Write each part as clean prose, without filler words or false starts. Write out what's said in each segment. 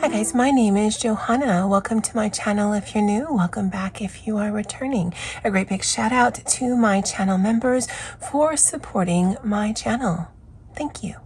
guys, my name is Johanna. Welcome to my channel if you're new. Welcome back if you are returning. A great big shout out to my channel members for supporting my channel. Thank you.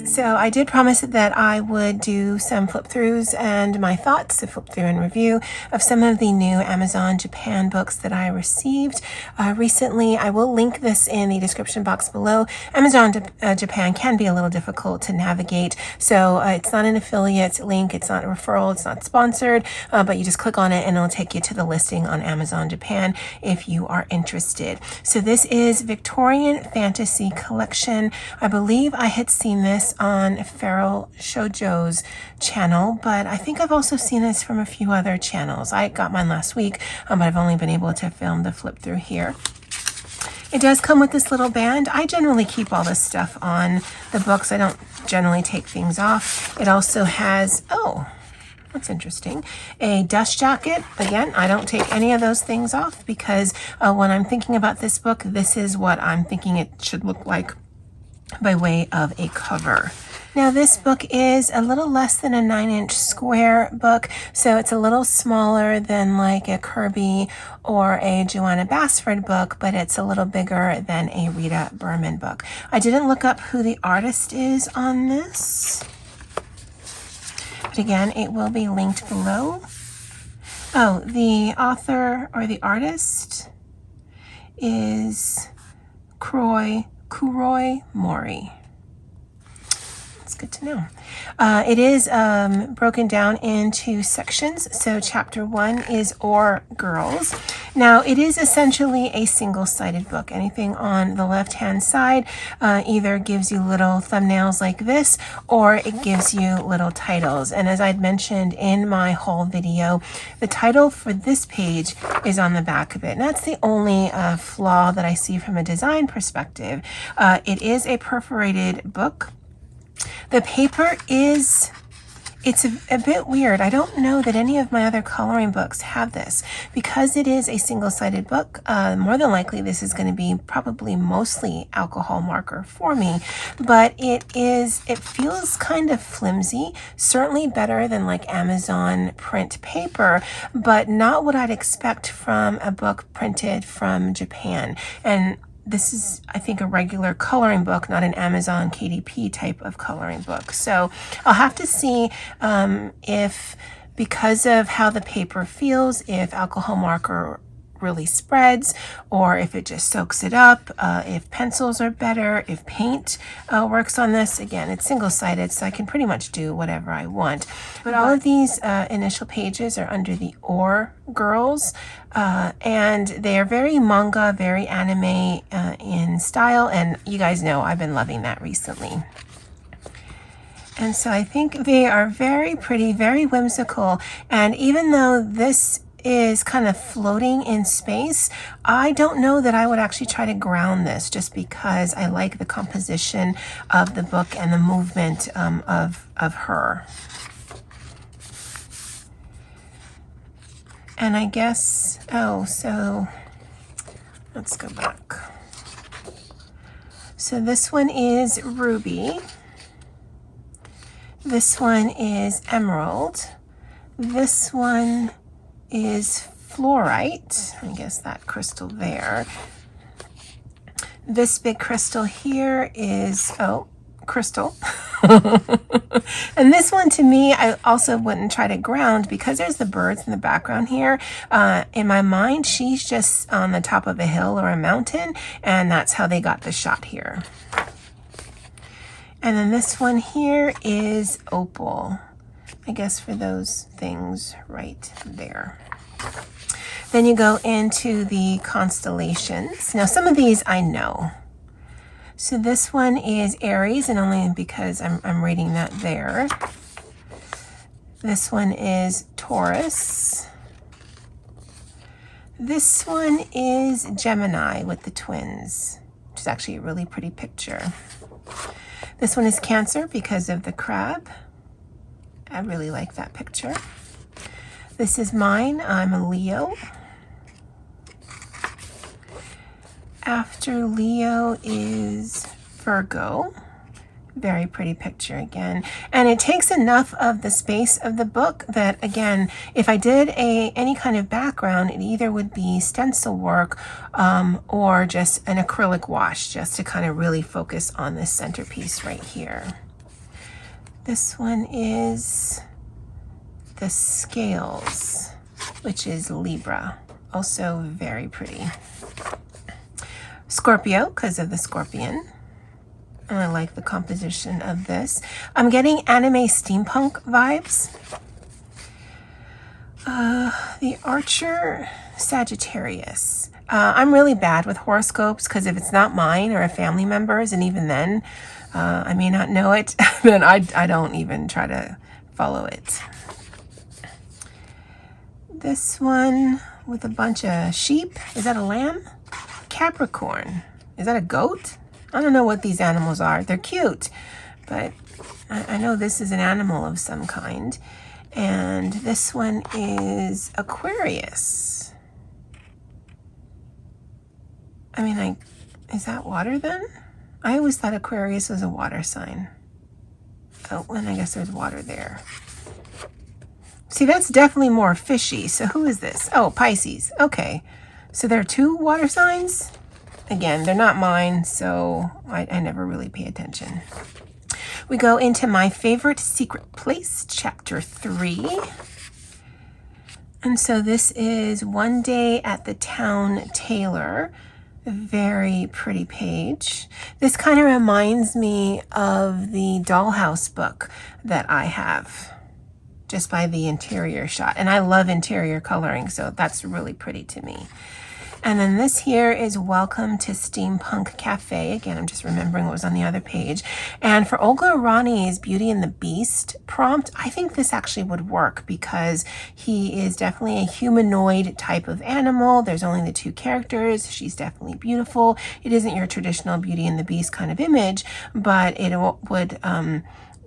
So I did promise that I would do some flip throughs and my thoughts, a flip through and review of some of the new Amazon Japan books that I received recently. I will link this in the description box below. Amazon Japan can be a little difficult to navigate, so it's not an affiliate link, it's not a referral, it's not sponsored, but you just click on it and it'll take you to the listing on Amazon Japan if you are interested. So this is Victorian Fantasy Collection. I believe I had seen this on Feral Shoujo's channel, but I think I've also seen this from a few other channels. I got mine last week, but I've only been able to film the flip through here. It does come with this little band. I generally keep all this stuff on the books. I don't generally take things off. It also has, oh, that's interesting, a dust jacket. Again, I don't take any of those things off because when I'm thinking about this book, this is what I'm thinking it should look like by way of a cover. Now this book is a little less than a 9-inch square book, so it's a little smaller than like a Kirby or a Joanna Basford book, but it's a little bigger than a Rita Berman book. I didn't look up who the artist is on this, but again, it will be linked below. Oh, the author or the artist is Kuroi Mori. That's good to know. It is broken down into sections. So chapter 1 is Or Girls. Now it is essentially a single-sided book. Anything on the left-hand side either gives you little thumbnails like this, or it gives you little titles. And as I'd mentioned in my haul video, the title for this page is on the back of it. And that's the only flaw that I see from a design perspective. It is a perforated book. The paper is, it's a bit weird. I don't know that any of my other coloring books have this. Because it is a single-sided book, more than likely this is going to be probably mostly alcohol marker for me, but it feels kind of flimsy, certainly better than like Amazon print paper, but not what I'd expect from a book printed from Japan. And this is, I think, a regular coloring book, not an Amazon KDP type of coloring book. So I'll have to see if, because of how the paper feels, if alcohol marker really spreads, or if it just soaks it up, if pencils are better, if paint works on this. Again, it's single-sided, so I can pretty much do whatever I want. But all of these initial pages are under the Or Girls, and they are very manga, very anime in style, and you guys know I've been loving that recently. And so I think they are very pretty, very whimsical, and even though this is kind of floating in space, I don't know that I would actually try to ground this, just because I like the composition of the book and the movement of her. And I guess, oh, so let's go back. So this one is Ruby. This one is Emerald. This one is Fluorite. I guess that crystal there. This big crystal here is, oh, Crystal. And this one, to me, I also wouldn't try to ground because there's the birds in the background here. In my mind, she's just on the top of a hill or a mountain, and that's how they got the shot here. And then this one here is Opal. I guess for those things right there. Then you go into the Constellations. Now some of these I know. So this one is Aries, and only because I'm reading that there. This one is Taurus. This one is Gemini with the twins, which is actually a really pretty picture. This one is Cancer because of the crab. I really like that picture. This is mine. I'm a Leo. After Leo is Virgo. Very pretty picture again. And it takes enough of the space of the book that, again, if I did any kind of background, it either would be stencil work or just an acrylic wash, just to kind of really focus on this centerpiece right here. This one is the Scales, which is Libra. Also very pretty. Scorpio, because of the scorpion. And I like the composition of this. I'm getting anime steampunk vibes. The Archer, Sagittarius. I'm really bad with horoscopes because if it's not mine or a family member's, and even then, I may not know it, then I don't even try to follow it. This one with a bunch of sheep. Is that a lamb? Capricorn. Is that a goat? I don't know what these animals are. They're cute, but I know this is an animal of some kind. And this one is Aquarius. I mean, is that water then? I always thought Aquarius was a water sign. Oh, and I guess there's water there. See, that's definitely more fishy. So who is this? Oh, Pisces. Okay. So there are two water signs? Again, they're not mine, so I never really pay attention. We go into my favorite secret place, chapter 3. And so this is One Day at the Town Tailor. A very pretty page. This kind of reminds me of the Dollhouse book that I have, just by the interior shot. And I love interior coloring, so that's really pretty to me. And then this here is Welcome to Steampunk Cafe. Again, I'm just remembering what was on the other page. And for Olga Rani's Beauty and the Beast prompt, I think this actually would work because he is definitely a humanoid type of animal. There's only the two characters. She's definitely beautiful. It isn't your traditional Beauty and the Beast kind of image, but it would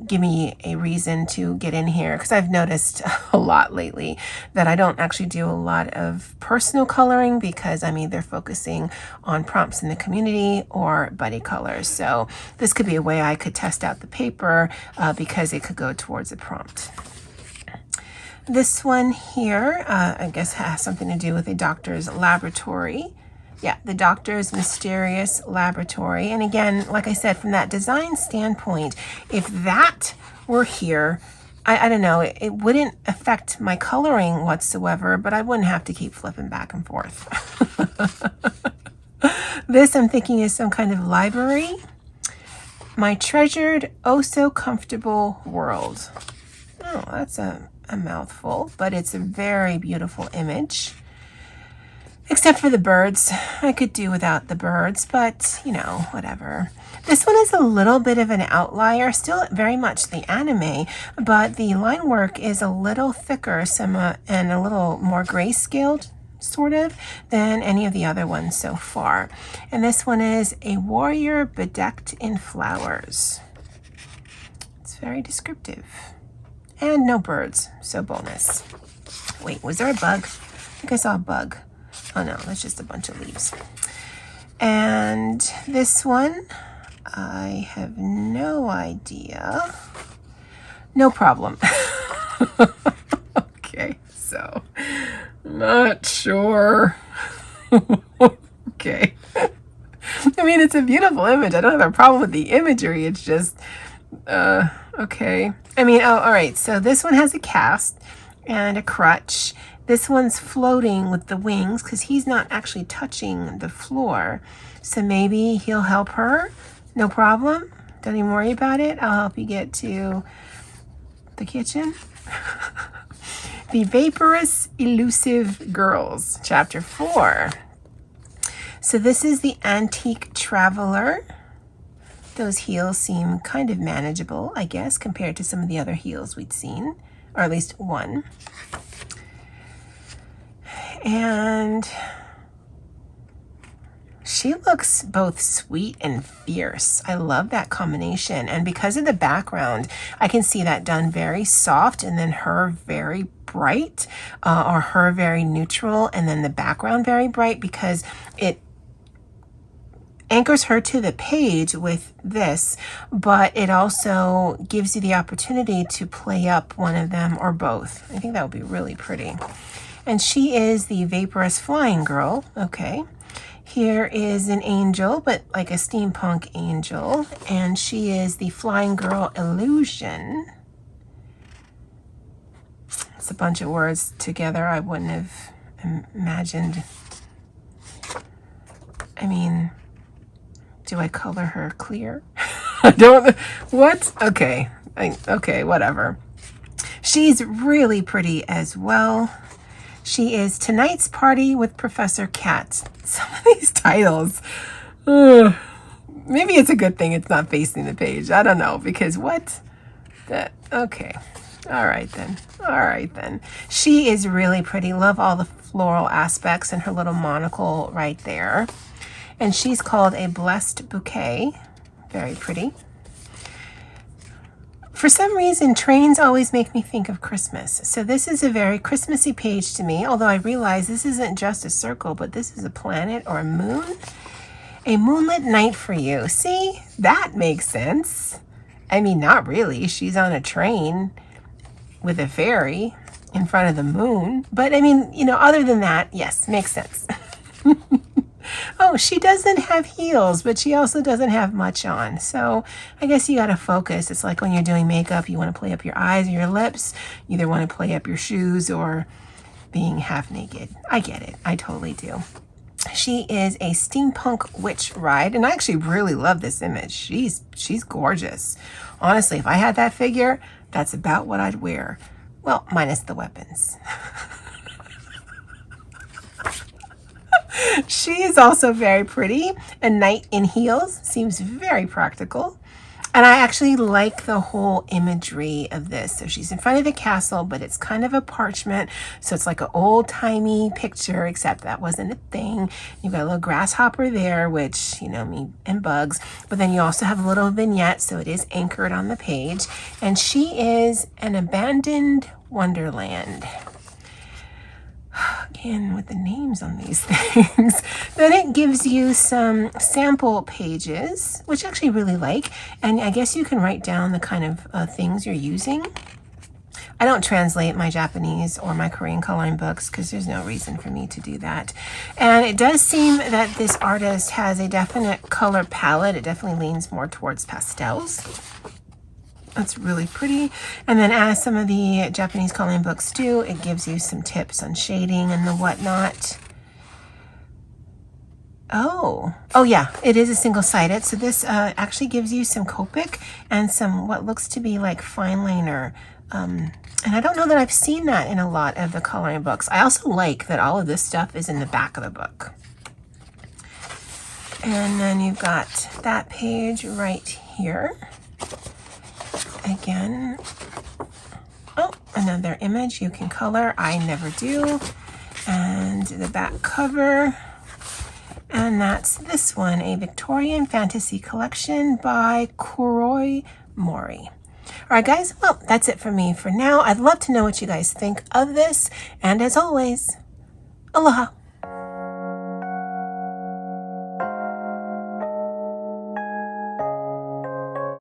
give me a reason to get in here, because I've noticed a lot lately that I don't actually do a lot of personal coloring because I'm either focusing on prompts in the community or buddy colors. So this could be a way I could test out the paper because it could go towards a prompt. This one here, I guess has something to do with a doctor's laboratory. Yeah, the Doctor's Mysterious Laboratory. And again, like I said, from that design standpoint, if that were here, I don't know, it wouldn't affect my coloring whatsoever, but I wouldn't have to keep flipping back and forth. This I'm thinking is some kind of library. My treasured, oh so comfortable world. Oh, that's a mouthful, but it's a very beautiful image. Except for the birds. I could do without the birds, but, you know, whatever. This one is a little bit of an outlier, still very much the anime, but the line work is a little thicker and a little more grayscaled, sort of, than any of the other ones so far. And this one is A Warrior Bedecked in Flowers. It's very descriptive. And no birds, so bonus. Wait, was there a bug? I think I saw a bug. Oh no, that's just a bunch of leaves. And this one, I have no idea. No problem. Okay, so, not sure. Okay. I mean, it's a beautiful image. I don't have a problem with the imagery. It's just, okay. I mean, oh, all right. So this one has a cast and a crutch. This one's floating with the wings because he's not actually touching the floor. So maybe he'll help her. No problem. Don't even worry about it. I'll help you get to the kitchen. The Vaporous Elusive Girls, Chapter 4. So this is the Antique Traveler. Those heels seem kind of manageable, I guess, compared to some of the other heels we'd seen, or at least one. And she looks both sweet and fierce. I love that combination. And because of the background, I can see that done very soft and then her very bright, or her very neutral and then the background very bright, because anchors her to the page with this, but it also gives you the opportunity to play up one of them or both. I think that would be really pretty. And she is the vaporous flying girl. Okay. Here is an angel, but like a steampunk angel. And she is the flying girl illusion. It's a bunch of words together I wouldn't have imagined. I mean, do I color her clear? I don't, what? Okay. Okay, whatever. She's really pretty as well. She is Tonight's Party with Professor Cat. Some of these titles, maybe it's a good thing it's not facing the page. I don't know, because what? Okay. All right then. All right then. She is really pretty. Love all the floral aspects and her little monocle right there. And she's called A Blessed Bouquet. Very pretty. For some reason, trains always make me think of Christmas. So this is a very Christmassy page to me, although I realize this isn't just a circle, but this is a planet or a moon. A moonlit night for you. See, that makes sense. I mean, not really. She's on a train with a fairy in front of the moon. But I mean, you know, other than that, yes, makes sense. Oh, she doesn't have heels, but she also doesn't have much on. So I guess you got to focus. It's like when you're doing makeup, you want to play up your eyes or your lips. You either want to play up your shoes or being half naked. I get it. I totally do. She is a steampunk witch ride, and I actually really love this image. She's gorgeous. Honestly, if I had that figure, that's about what I'd wear. Well, minus the weapons. She is also very pretty. A knight in heels seems very practical. And I actually like the whole imagery of this. So she's in front of the castle, but it's kind of a parchment. So it's like an old-timey picture, except that wasn't a thing. You've got a little grasshopper there, which, you know, me and bugs. But then you also have a little vignette, so it is anchored on the page. And she is an abandoned wonderland. Again, with the names on these things. Then it gives you some sample pages, which I actually really like. And I guess you can write down the kind of things you're using. I don't translate my Japanese or my Korean coloring books because there's no reason for me to do that. And it does seem that this artist has a definite color palette. It definitely leans more towards pastels. That's really pretty. And then as some of the Japanese coloring books do, it gives you some tips on shading and the whatnot. Oh yeah, it is a single-sided. So this actually gives you some Copic and some what looks to be like fine liner. And I don't know that I've seen that in a lot of the coloring books. I also like that all of this stuff is in the back of the book. And then you've got that page right here. Again, oh, another image you can color. I never do. And the back cover. And that's this one, a Victorian fantasy collection by Kuroi Mori. All right, guys, well, that's it for me for now. I'd love to know what you guys think of this. And as always, aloha.